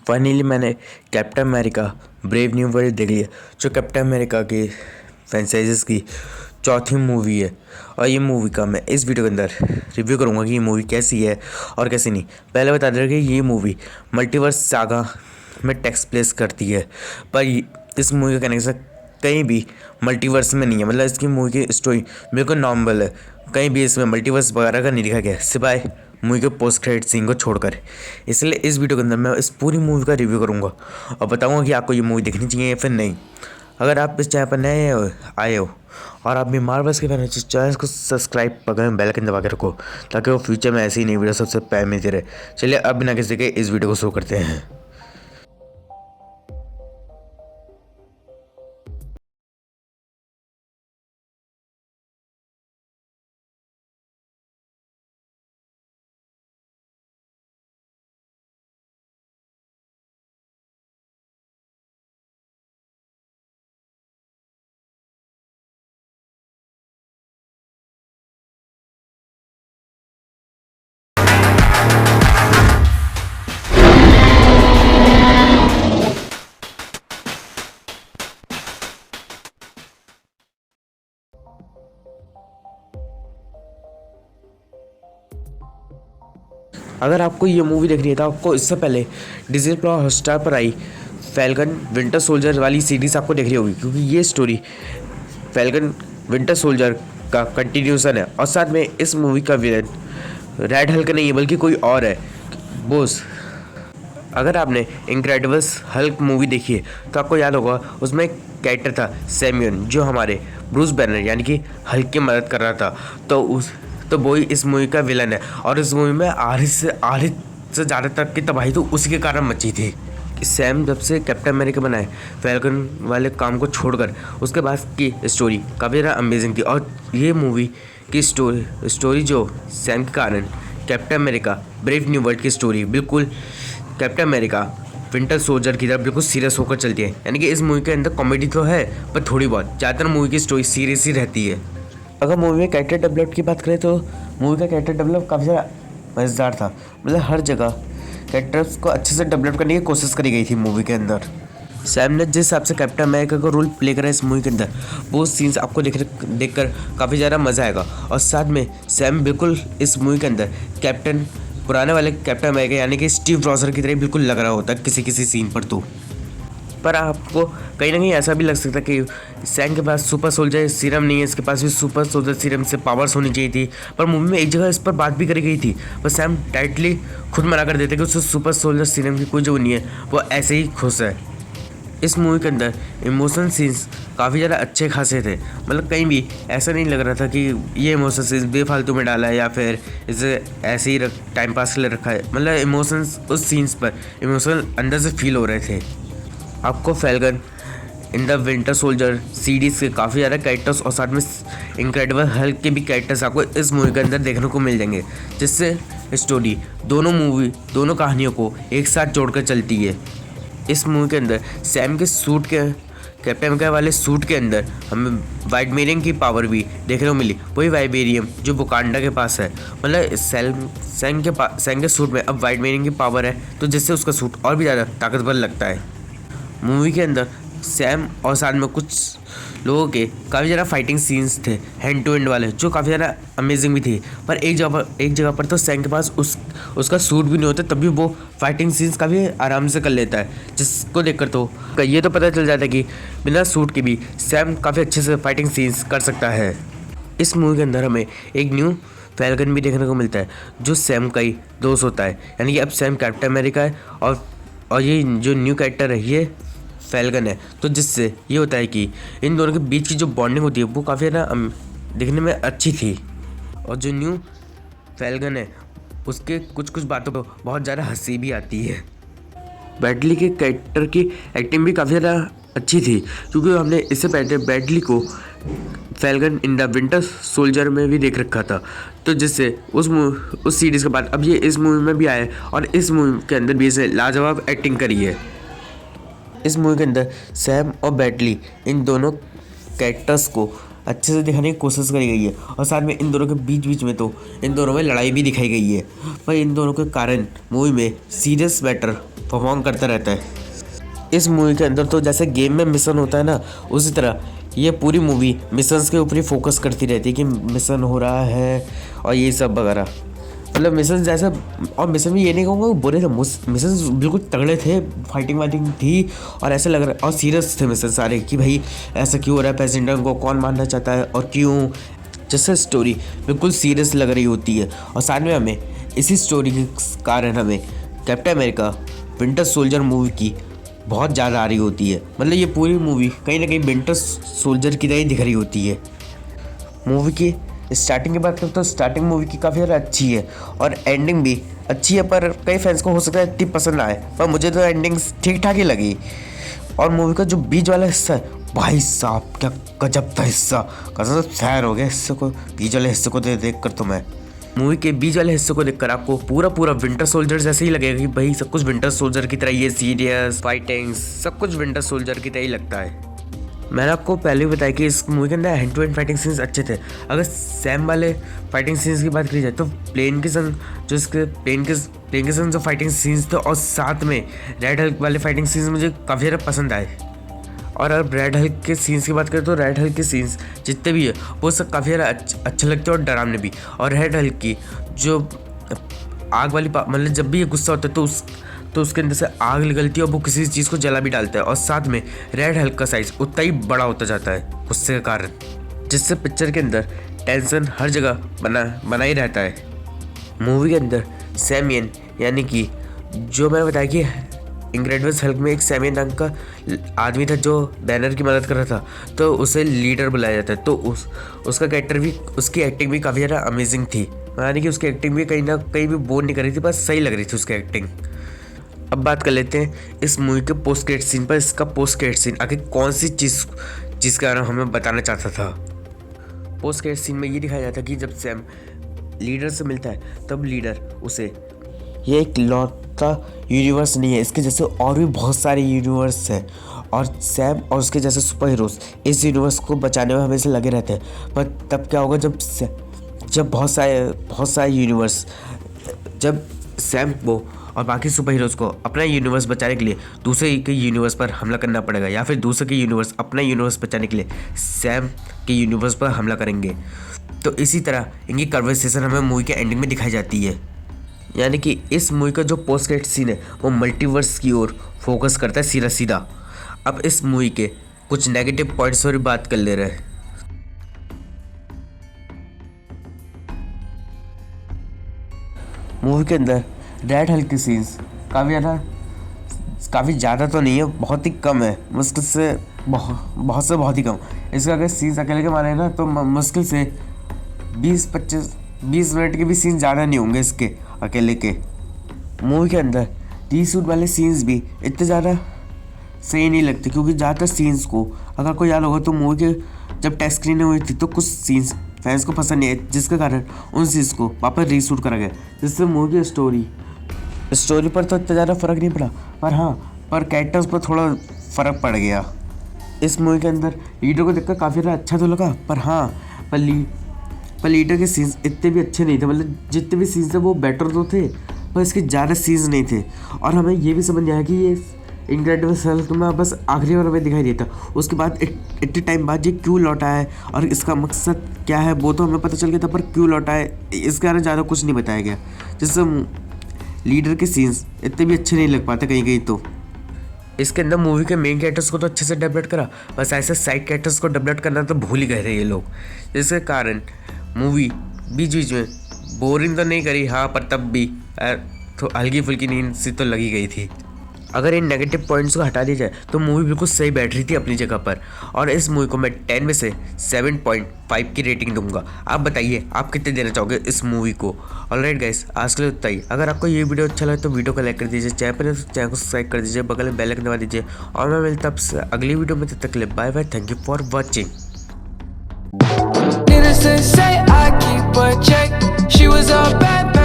Finally मैंने captain America brave new world देख लिया, जो कैप्टन अमेरिका की फ्रेंचाइजीज की चौथी मूवी है। और ये मूवी का मैं इस वीडियो के अंदर रिव्यू करूँगा कि ये मूवी कैसी है और कैसी नहीं। पहले बता दें कि ये मूवी मल्टीवर्स सागा में टेक्स प्लेस करती है, पर इस मूवी का कनेक्शन कहीं भी मल्टीवर्स में नहीं है। मतलब इसकी मूवी की स्टोरी बिल्कुल नॉर्मल है, कहीं भी इसमें मल्टीवर्स वगैरह का नहीं लिखा गया सिवाय मूवी के पोस्ट क्रेडिट सीन को छोड़कर। इसलिए इस वीडियो के अंदर मैं इस पूरी मूवी का रिव्यू करूंगा और बताऊंगा कि आपको ये मूवी देखनी चाहिए या फिर नहीं। अगर आप इस चैनल पर नए आए हो और आप भी मार्वल्स के फैन हो तो चैनल को सब्सक्राइब कर बेल आइकन दबा के रखो, ताकि वो फ्यूचर में ऐसी ही नई वीडियो सबसे पहले मिलती रहे। चलिए अब बिना किसी के इस वीडियो को शुरू करते हैं। अगर आपको ये मूवी देखनी है तो आपको इससे पहले डिज्नी प्लस हॉटस्टार पर आई फैल्कन विंटर सोल्जर वाली सीरीज़ आपको देखनी होगी, क्योंकि ये स्टोरी फैल्कन विंटर सोल्जर का कंटिन्यूसन है। और साथ में इस मूवी का विलन रेड हल्क नहीं है बल्कि कोई और है, बोस। अगर आपने इनक्रेडिबल्स हल्क मूवी देखी है तो आपको याद होगा उसमें एक कैरेक्टर था सैम्यूल, जो हमारे ब्रूस बैनर यानी कि हल्क की मदद कर रहा था। तो वही इस मूवी का विलन है। और इस मूवी में आधे से ज़्यादा तक की तबाही तो उसी के कारण मची थी। सैम जब से कैप्टन अमेरिका बनाए फैल्कन वाले काम को छोड़कर, उसके बाद की स्टोरी काफ़ी ज़्यादा अमेजिंग थी। और ये मूवी की स्टोरी जो सैम के कारण captain America brave new world की स्टोरी बिल्कुल कैप्टन अमेरिका विंटर सोल्जर की तरफ बिल्कुल सीरियस होकर चलती है। यानी कि इस मूवी के अंदर कॉमेडी तो है पर थोड़ी बहुत, ज़्यादातर मूवी की स्टोरी सीरियस ही रहती है। अगर मूवी में कैरेक्टर डेवलप की बात करें तो मूवी का कैरेक्टर डेवलप काफ़ी ज़्यादा मज़ेदार था। मतलब हर जगह कैरेक्टर्स को अच्छे से डेवलप करने की कोशिश करी गई थी मूवी के अंदर। सैम ने जिस हिसाब से कैप्टन अमेरिका का रोल प्ले करा है इस मूवी के अंदर, वो सीन्स आपको देखकर काफ़ी ज़्यादा मज़ा आएगा। और साथ में सैम बिल्कुल इस मूवी के अंदर पुराने वाले कैप्टन अमेरिका यानी कि स्टीव रॉजर की तरह बिल्कुल लग रहा होता है किसी किसी सीन पर। तो पर आपको कहीं ना कहीं ऐसा भी लग सकता है कि सैम के पास सुपर सोल्जर सीरम नहीं है, इसके पास भी सुपर सोल्जर सीरम से पावर्स होनी चाहिए थी। पर मूवी में एक जगह इस पर बात भी करी गई थी, पर सैम डायरेक्टली खुद मना कर देते कि उससे सुपर सोल्जर सीरम की कोई जो नहीं है, वो ऐसे ही खुश है। इस मूवी के अंदर इमोशन सीन्स काफ़ी ज़्यादा अच्छे खासे थे। मतलब कहीं भी ऐसा नहीं लग रहा था कि ये इमोशन सीन्स बेफालतू में डाला है या फिर इसे ऐसे ही टाइम पास के लिए रखा है। मतलब इमोशंस उस सीन्स पर इमोशनल अंदर से फील हो रहे थे। आपको falcon in the winter soldier series के काफ़ी ज़्यादा कैरेक्टर्स और साथ में इनक्रेडिबल हल्क के भी कैरेक्टर्स आपको इस मूवी के अंदर देखने को मिल जाएंगे, जिससे स्टोरी दोनों कहानियों को एक साथ जोड़कर चलती है। इस मूवी के अंदर सैम के सूट के कैप्टन अमेरिका वाले सूट के अंदर हमें वाइब्रेनियम की पावर भी देखने को मिली, वही वाइब्रेनियम जो वकांडा के पास है। मतलब सैम के सूट में अब वाइब्रेनियम की पावर है, तो जिससे उसका सूट और भी ज़्यादा ताकतवर लगता है। मूवी के अंदर सैम और साथ में कुछ लोगों के काफ़ी ज़्यादा फाइटिंग सीन्स थे हैंड टू हैंड वाले, जो काफ़ी ज़्यादा अमेजिंग भी थी। पर एक जगह पर तो सैम के पास उसका सूट भी नहीं होता, तब भी वो फाइटिंग सीन्स काफ़ी आराम से कर लेता है, जिसको देखकर तो ये तो पता चल जाता है कि बिना सूट के भी सैम काफ़ी अच्छे से फाइटिंग सीन्स कर सकता है। इस मूवी के अंदर हमें एक न्यू फैल्कन भी देखने को मिलता है, जो सैम का ही दोस्त होता है। यानी कि अब सैम कैप्टन अमेरिका है और ये जो न्यू कैरेक्टर है ये फैल्कन है। तो जिससे ये होता है कि इन दोनों के बीच की जो बॉन्डिंग होती है वो काफ़ी ज़्यादा दिखने में अच्छी थी। और जो न्यू फैल्कन है उसके कुछ बातों को बहुत ज़्यादा हंसी भी आती है। बैडली के कैरेक्टर की एक्टिंग भी काफ़ी ज़्यादा अच्छी थी, क्योंकि हमने इससे पहले बैडली को falcon in the winter soldier में भी देख रखा था। तो जिससे उस सीरीज़ के बाद अब ये इस मूवी में भी आया है और इस मूवी के अंदर भी इसे लाजवाब एक्टिंग करी है। इस मूवी के अंदर सैम और बैडली इन दोनों कैरेक्टर्स को अच्छे से दिखाने की कोशिश करी गई है। और साथ में इन दोनों के बीच में तो इन दोनों में लड़ाई भी दिखाई गई है, पर इन दोनों के कारण मूवी में सीरियस मैटर परफॉर्म करता रहता है। इस मूवी के अंदर तो जैसे गेम में मिशन होता है ना, उसी तरह ये पूरी मूवी मिशंस के ऊपर ही फोकस करती रहती है कि मिशन हो रहा है और ये सब वगैरह। मतलब मिशन जैसा, और मिशन भी ये नहीं कहूँगा बुरे थे, मिशन बिल्कुल तगड़े थे, फाइटिंग वाइटिंग थी और ऐसा लग रहा और सीरियस थे मिशन सारे कि भाई ऐसा क्यों हो रहा है, प्रेसिडेंट को कौन मारना चाहता है और क्यों। जैसे स्टोरी बिल्कुल सीरियस लग रही होती है। और साथ में हमें इसी स्टोरी के कारण हमें captain America winter soldier movie की बहुत ज़्यादा आ रही होती है। मतलब ये पूरी मूवी कहीं ना कहीं विंटर सोल्जर की तरह ही दिख रही होती है। मूवी की स्टार्टिंग की बात करें तो स्टार्टिंग मूवी की काफ़ी ज़्यादा अच्छी है और एंडिंग भी अच्छी है, पर कई फैंस को हो सकता है इतनी पसंद ना आए, पर मुझे तो एंडिंग ठीक ठाक ही लगी। और मूवी का जो बीच वाला हिस्सा है, भाई साहब क्या गजब था हिस्सा, कसम से सैर हो गया हिस्से को, बीच वाले हिस्से को देख कर। तो मैं मूवी के बीच वाले हिस्से को देखकर आपको पूरा विंटर सोल्जर जैसे ही लगेगा कि भाई सब कुछ विंटर सोल्जर की तरह, ये सीरियस फाइटिंग सब कुछ विंटर सोल्जर की तरह ही लगता है। मैंने आपको पहले भी बताया कि इस मूवी के अंदर hand to hand fighting scenes अच्छे थे। अगर सैम वाले फाइटिंग सीन्स की बात करी जाए तो प्लेन के संग जो इसके प्लेन के संग जो फाइटिंग सीन्स थे और साथ में रेड हल्क वाले फाइटिंग सीन्स मुझे काफ़ी ज़्यादा पसंद आए। और अब रेड हल्क के सीन्स की बात करें तो रेड हल्क के सीन्स जितने भी है वो सब काफ़ी ज़्यादा अच्छे लगते हैं और डरावने भी। और रेड हल्क की जो आग वाली मतलब जब भी ये गुस्सा होता है तो उसके अंदर से आग निकलती है और वो किसी चीज़ को जला भी डालता है। और साथ में रेड हल्क का साइज उतना ही बड़ा होता जाता है गुस्से के कारण, जिससे पिक्चर के अंदर टेंशन हर जगह बना ही रहता है। मूवी के अंदर सैमियन यानी कि जो मैंने बताया कि इनक्रेडिबल्स हल्क में एक सैमियन नाम का आदमी था जो बैनर की मदद कर रहा था, तो उसे लीडर बुलाया जाता है। तो उसका कैरेक्टर भी, उसकी एक्टिंग भी काफ़ी ज़्यादा अमेजिंग थी। यानी कि उसकी एक्टिंग भी कहीं ना कहीं भी बोर नहीं कर रही थी, बस सही लग रही थी उसकी एक्टिंग। अब बात कर लेते हैं इस मूवी के पोस्ट क्रेडिट सीन पर। इसका पोस्ट क्रेडिट सीन आखिर कौन सी चीज़ का हमें बताना चाहता था। पोस्ट क्रेडिट सीन में ये दिखाया जाता है कि जब सैम लीडर से मिलता है तब लीडर उसे, ये एक लौटा यूनिवर्स नहीं है, इसके जैसे और भी बहुत सारे यूनिवर्स हैं और सैम और उसके जैसे सुपर हीरोज़ इस यूनिवर्स को बचाने में हमेशा लगे रहते हैं। पर तब क्या होगा जब बहुत सारे यूनिवर्स, जब सैम को और बाकी सुपर हीरोज़ को अपना यूनिवर्स बचाने के लिए दूसरे के यूनिवर्स पर हमला करना पड़ेगा, या फिर दूसरे के यूनिवर्स अपना यूनिवर्स बचाने के लिए सैम के यूनिवर्स पर हमला करेंगे। तो इसी तरह इनकी कन्वर्सेशन हमें मूवी के एंडिंग में दिखाई जाती है। यानी कि इस मूवी का जो पोस्ट क्रेडिट सीन है वो मल्टीवर्स की ओर फोकस करता है सीधा। अब इस मूवी के कुछ नेगेटिव पॉइंट्स पर बात कर ले रहे हैं। मूवी के अंदर रेड हल्क के सीन्स काफ़ी ज़्यादा तो नहीं है, बहुत ही कम है, मुश्किल से बहुत ही कम। इसका अगर सीन्स अकेले के माने ना तो मुश्किल से 20 मिनट के भी सीन ज़्यादा नहीं होंगे इसके अकेले के। मूवी के अंदर टी-सूट वाले सीन्स भी इतने ज़्यादा सही नहीं लगते, क्योंकि ज़्यादातर सीन्स को अगर कोई याद होगा तो मूवी के जब टेस्ट स्क्रीनिंग हुई थी तो कुछ सीन्स फैंस को पसंद नहीं आए, जिसके कारण उन सीन्स को वापस रीशूट करा गया, जिससे मूवी की स्टोरी पर तो इतना ज़्यादा फ़र्क नहीं पड़ा, पर कैरेक्टर्स पर थोड़ा फ़र्क पड़ गया। इस मूवी के अंदर लीडर को देखकर काफ़ी ज़्यादा अच्छा तो लगा, पर लीडर के सीन्स इतने भी अच्छे नहीं थे। मतलब जितने भी सीन्स थे वो बेटर तो थे, पर इसके ज़्यादा सीन्स नहीं थे। और हमें ये भी समझ नहीं आया कि ये इनक्रेडिबल्स हल्क में बस आखिरी बार हमें दिखाई देता, उसके बाद इतने टाइम बाद ये क्यों लौटा है और इसका मकसद क्या है वो तो हमें पता चल गया था, पर क्यों लौटा है इसके बारे में ज़्यादा कुछ नहीं बताया गया, जिससे लीडर के सीन्स इतने भी अच्छे नहीं लग पाते कहीं। तो इसके अंदर मूवी के मेन कैरेक्टर्स को तो अच्छे से डेवलप करा, बस ऐसे साइड कैरेक्टर्स को डेवलप करना तो भूल ही गए थे ये लोग, जिसके कारण मूवी बीच में बोरिंग तो नहीं करी, हाँ, पर तब भी तो हल्की फुल्की नींद सी तो लगी गई थी। अगर इन नेगेटिव पॉइंट्स को हटा दिया जाए तो मूवी बिल्कुल सही बैठ रही थी अपनी जगह पर। और इस मूवी को मैं 10 में से 7.5 की रेटिंग दूंगा। आप बताइए आप कितने देना चाहोगे इस मूवी को। ऑलराइट गाइस, आज के लिए उतना ही। अगर आपको ये वीडियो अच्छा लगे तो वीडियो को लाइक कर दीजिए, चैनल पर तो चैनल को सब्सक्राइब कर दीजिए, बगल में बेल आइकन दबा दीजिए। और मैं मिलता हूं अगली वीडियो में, तब तक के लिए bye bye, thank you for watching. Needless to say, I keep a check. She was a bad